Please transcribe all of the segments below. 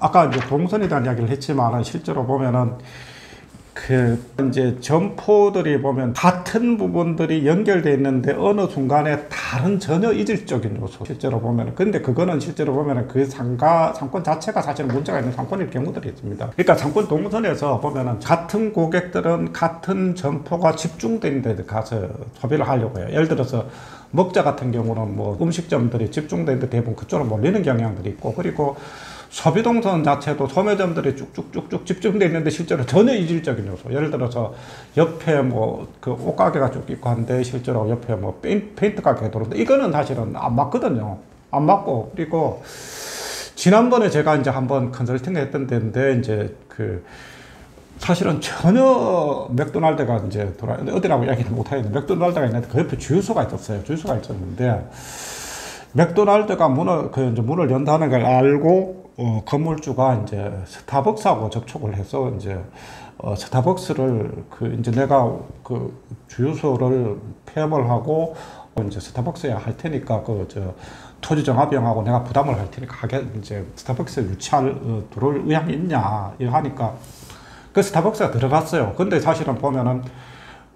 아까 이제 동선에 대한 이야기를 했지만 실제로 보면은 이제 점포들이 보면 같은 부분들이 연결되어 있는데 어느 순간에 다른 전혀 이질적인 요소 실제로 보면은, 근데 그거는 실제로 보면은 그 상권 자체가 사실 문제가 있는 상권일 경우들이 있습니다. 그러니까 상권 동선에서 보면은 같은 고객들은 같은 점포가 집중된 데 가서 소비를 하려고 해요. 예를 들어서 먹자 같은 경우는 뭐 음식점들이 집중된 데 대부분 그쪽으로 몰리는 경향들이 있고, 그리고 소비동선 자체도 소매점들이 쭉쭉쭉쭉 집중되어 있는데 실제로 전혀 이질적인 요소. 예를 들어서 옆에 뭐 그 옷가게가 쭉 있고 한데 실제로 옆에 뭐 페인트 가게가 들어오는데 이거는 사실은 안 맞거든요. 안 맞고, 그리고 지난번에 제가 이제 한번 컨설팅 했던 데인데 이제 사실은 전혀 맥도날드가 이제 어디라고 이야기를 못 하겠는데 맥도날드가 있는데 그 옆에 주유소가 있었어요. 주유소가 있었는데 맥도날드가 문을 연다는 걸 알고 건물주가 이제 스타벅스하고 접촉을 해서 이제 스타벅스를 이제 내가 주유소를 폐업을 하고 이제 스타벅스에 할 테니까 토지 정합병하고 내가 부담을 할 테니까 이제 스타벅스에 들어올 의향이 있냐 이거 하니까 그 스타벅스가 들어갔어요. 근데 사실은 보면은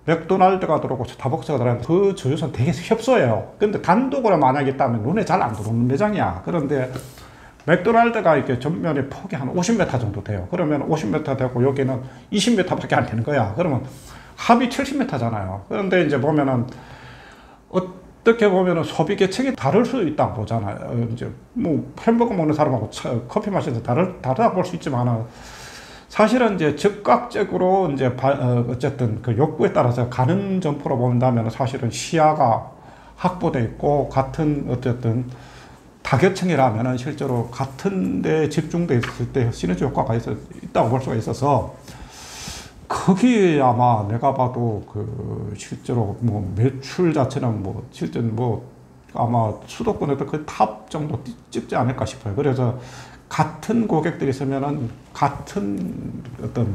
맥도날드가 들어오고 스타벅스가 들어오는데 그 주유소는 되게 협소해요. 근데 단독으로 만약에 있다면 눈에 잘 안 들어오는 매장이야. 그런데 맥도날드가 이렇게 전면에 폭이 한 50m 정도 돼요. 그러면 50m 되고 여기는 20m밖에 안 되는 거야. 그러면 합이 70m잖아요. 그런데 이제 보면은 어떻게 보면은 소비 계층이 다를 수 있다고 보잖아요. 이제 뭐 햄버거 먹는 사람하고 커피 마시는 다르다고 볼 수 있지만은 사실은 이제 즉각적으로 이제 어쨌든 그 욕구에 따라서 가는 점포로 본다면 사실은 시야가 확보돼 있고 같은 어쨌든 타겟층이라면은 실제로 같은 데 집중돼 있을 때 시너지 효과가 있다고 볼 수가 있어서 거기 아마 내가 봐도 실제로 뭐 매출 자체는 뭐 실제 뭐 아마 수도권에도 거의 탑 정도 찍지 않을까 싶어요. 그래서 같은 고객들이 있으면은 같은 어떤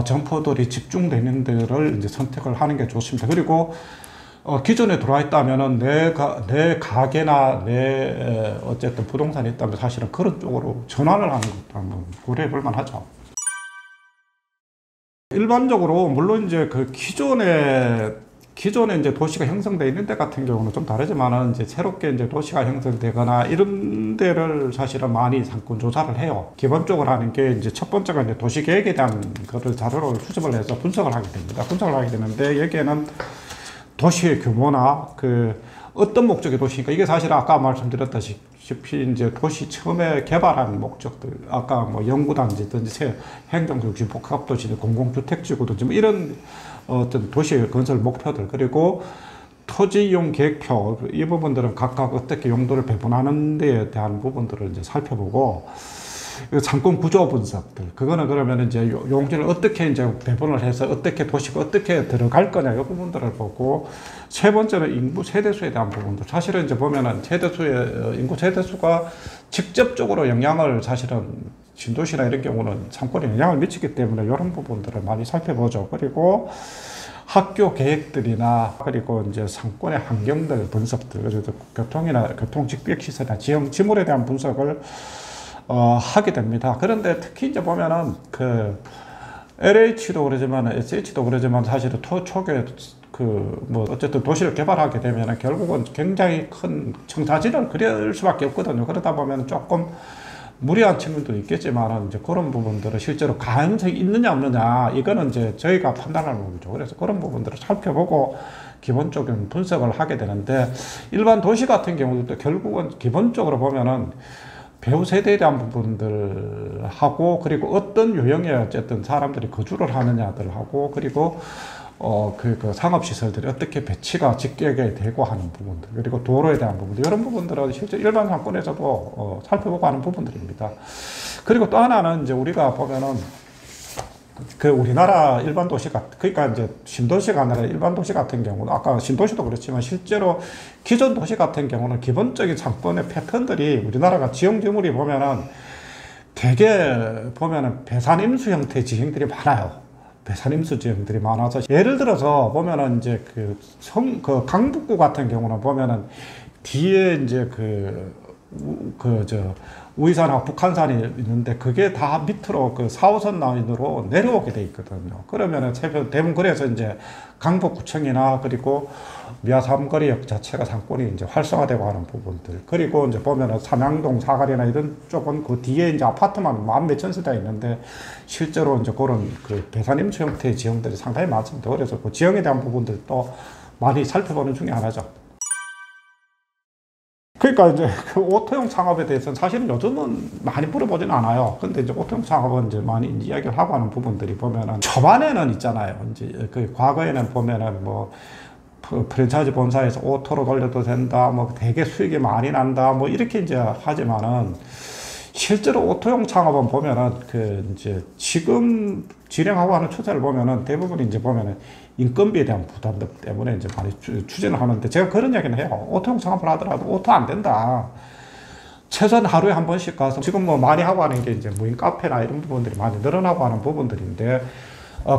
점포들이 집중되는 데를 이제 선택을 하는 게 좋습니다. 그리고 기존에 들어와 있다면은 내 가게나 내 어쨌든 부동산이 있다면 사실은 그런 쪽으로 전환을 하는 것도 한번 고려해 볼 만하죠. 일반적으로 물론 이제 기존에 이제 도시가 형성되어 있는 데 같은 경우는 좀 다르지만은 이제 새롭게 이제 도시가 형성되거나 이런 데를 사실은 많이 상권 조사를 해요. 기본적으로 하는 게 이제 첫 번째가 이제 도시 계획에 대한 거를 자료를 수집을 해서 분석을 하게 됩니다. 분석을 하게 되는데 여기에는 도시의 규모나 어떤 목적의 도시니까 이게 사실 아까 말씀드렸다시피 이제 도시 처음에 개발한 목적들, 아까 뭐 연구단지든지 행정도시, 복합도시, 공공주택지구든지 뭐 이런 어떤 도시의 건설 목표들, 그리고 토지 이용 계획표, 이 부분들은 각각 어떻게 용도를 배분하는 데에 대한 부분들을 이제 살펴보고, 상권 구조 분석들, 그거는 그러면 이제 용지를 어떻게 이제 배분을 해서 어떻게 도시가 어떻게 들어갈 거냐, 이 부분들을 보고, 세 번째는 인구 세대수에 대한 부분들. 사실은 이제 보면은 인구 세대수가 직접적으로 영향을 사실은 신도시나 이런 경우는 상권에 영향을 미치기 때문에 이런 부분들을 많이 살펴보죠. 그리고 학교 계획들이나 그리고 이제 상권의 환경들 분석들, 그래서 교통이나 교통 직백시설이나 지형 지물에 대한 분석을 하게 됩니다. 그런데 특히 이제 보면은 LH도 그러지만 SH도 그러지만 사실은 초기에 뭐 어쨌든 도시를 개발하게 되면은 결국은 굉장히 큰 청사진을 그릴 수밖에 없거든요. 그러다 보면 조금 무리한 측면도 있겠지만 이제 그런 부분들은 실제로 가능성이 있느냐 없느냐 이거는 이제 저희가 판단하는 부분이죠. 그래서 그런 부분들을 살펴보고 기본적인 분석을 하게 되는데, 일반 도시 같은 경우도 결국은 기본적으로 보면은 배후 세대에 대한 부분들하고, 그리고 어떤 유형의 어쨌든 사람들이 거주를 하느냐들하고, 그리고 상업시설들이 어떻게 배치가 직격에 되고 하는 부분들, 그리고 도로에 대한 부분들, 이런 부분들은 실제 일반 상권에서도 살펴보고 하는 부분들입니다. 그리고 또 하나는 이제 우리가 보면은 우리나라 일반 도시가, 그러니까 이제 신도시가 아니라 일반 도시 같은 경우는, 아까 신도시도 그렇지만 실제로 기존 도시 같은 경우는 기본적인 상권의 패턴들이 우리나라가 지형지물이 보면은 되게 보면은 배산임수 형태 지형들이 많아요. 배산임수 지형들이 많아서 예를 들어서 보면은 이제 강북구 같은 경우는 보면은 뒤에 이제 우이산하고 북한산이 있는데 그게 다 밑으로 그 4호선 라인으로 내려오게 돼 있거든요. 그러면은 대부분 그래서 이제 강북구청이나 그리고 미아 삼거리역 자체가 상권이 이제 활성화되고 하는 부분들. 그리고 이제 보면은 삼양동 사거리나 이런 쪽은 그 뒤에 이제 아파트만 만 몇천 세대가 있는데 실제로 이제 그런 그 배산임수 형태의 지형들이 상당히 많습니다. 그래서 그 지형에 대한 부분들도 많이 살펴보는 중에 하나죠. 그러니까 이제 그 오토용 창업에 대해서는 사실은 요즘은 많이 물어보지는 않아요. 근데 이제 오토용 창업은 이제 많이 이야기를 하고 하는 부분들이 보면은 초반에는 있잖아요. 이제 그 과거에는 보면은 뭐 프랜차이즈 본사에서 오토로 돌려도 된다, 뭐 되게 수익이 많이 난다, 뭐 이렇게 이제 하지만은 실제로 오토용 창업은 보면은 그 이제 지금 진행하고 하는 추세를 보면은 대부분 이제 보면은 인건비에 대한 부담 때문에 이제 많이 추진을 하는데 제가 그런 이야기는 해요. 오토용 창업을 하더라도 오토 안 된다. 최소한 하루에 한 번씩 가서 지금 뭐 많이 하고 하는 게 이제 무인 카페나 이런 부분들이 많이 늘어나고 하는 부분들인데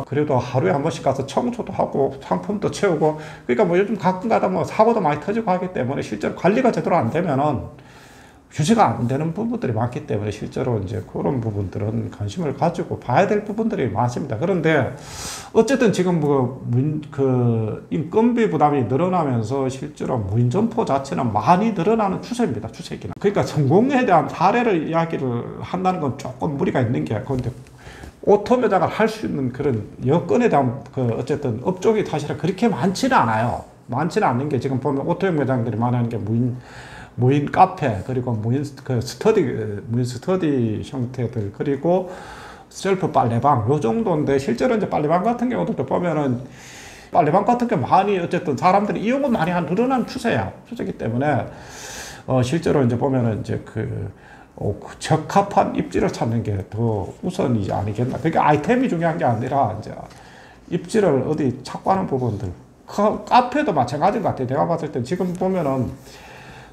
그래도 하루에 한 번씩 가서 청소도 하고 상품도 채우고 그러니까 뭐 요즘 가끔 가다 뭐 사고도 많이 터지고 하기 때문에 실제로 관리가 제대로 안 되면은 유지가 안 되는 부분들이 많기 때문에 실제로 이제 그런 부분들은 관심을 가지고 봐야 될 부분들이 많습니다. 그런데 어쨌든 지금 그 인건비 부담이 늘어나면서 실제로 무인 점포 자체는 많이 늘어나는 추세입니다. 추세기는. 그러니까 성공에 대한 사례를 이야기를 한다는 건 조금 무리가 있는 게 그런데 오토 매장을 할 수 있는 그런 여건에 대한 그 어쨌든 업종이 사실은 그렇게 많지는 않아요. 많지는 않는 게 지금 보면 오토용 매장들이 많은 게 무인 카페, 그리고 무인 스터디 형태들, 그리고 셀프 빨래방, 요 정도인데, 실제로 이제 빨래방 같은 경우도 보면은, 빨래방 같은 게 많이, 어쨌든 사람들이 이용은 많이 늘어나는 추세이기 때문에, 실제로 이제 보면은 이제 그 적합한 입지를 찾는 게 더 우선이 아니겠나. 그게 아이템이 중요한 게 아니라, 이제 입지를 어디 찾고 하는 부분들. 카페도 마찬가지인 것 같아요. 내가 봤을 때 지금 보면은,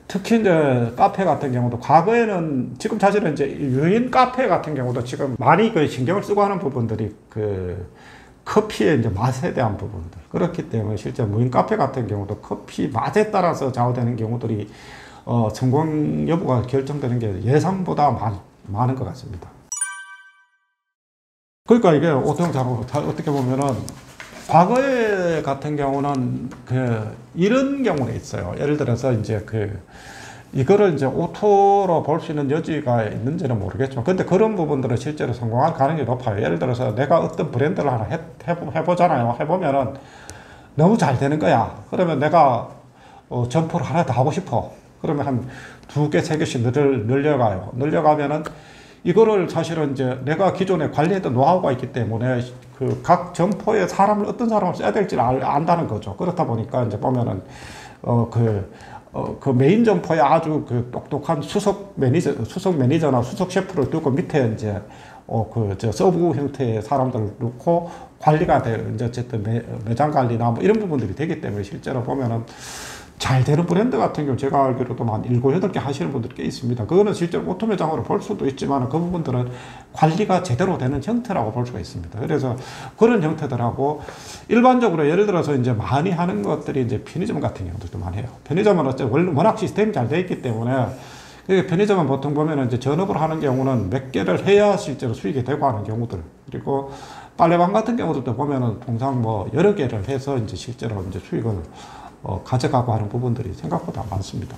특히 이제 카페 같은 경우도 과거에는 지금 사실은 이제 유인 카페 같은 경우도 지금 많이 그 신경을 쓰고 하는 부분들이 그 커피의 이제 맛에 대한 부분들. 그렇기 때문에 실제 무인 카페 같은 경우도 커피 맛에 따라서 좌우되는 경우들이 성공 여부가 결정되는 게 예상보다 많은 것 같습니다. 그러니까 이게 오토용 작업 어떻게 보면은 과거에 같은 경우는 이런 경우는 있어요. 예를 들어서 이제 이거를 이제 오토로 볼 수 있는 여지가 있는지는 모르겠지만, 근데 그런 부분들은 실제로 성공할 가능성이 높아요. 예를 들어서 내가 어떤 브랜드를 하나 해보잖아요. 해보면은 너무 잘 되는 거야. 그러면 내가 점포를 하나 더 하고 싶어. 그러면 한 2개, 3개씩 늘려가요. 늘려가면은 이거를 사실은 이제 내가 기존에 관리했던 노하우가 있기 때문에 그 각 점포에 어떤 사람을 써야 될지를 안다는 거죠. 그렇다 보니까 이제 보면은, 그 메인 점포에 아주 그 똑똑한 수석 매니저나 수석 셰프를 두고 밑에 이제, 서브 형태의 사람들을 놓고 관리가 이제 어쨌든 매장 관리나 뭐 이런 부분들이 되기 때문에 실제로 보면은 잘 되는 브랜드 같은 경우 제가 알기로도 한 7, 8개 하시는 분들이 꽤 있습니다. 그거는 실제로 오토 매장으로 볼 수도 있지만 그 부분들은 관리가 제대로 되는 형태라고 볼 수가 있습니다. 그래서 그런 형태들하고 일반적으로 예를 들어서 이제 많이 하는 것들이 이제 편의점 같은 경우도 많이 해요. 편의점은 어쨌든 워낙 시스템이 잘 되어 있기 때문에 편의점은 보통 보면은 이제 전업을 하는 경우는 몇 개를 해야 실제로 수익이 되고 하는 경우들. 그리고 빨래방 같은 경우도 보면은 통상 뭐 여러 개를 해서 이제 실제로 이제 수익을 가져가고 하는 부분들이 생각보다 많습니다.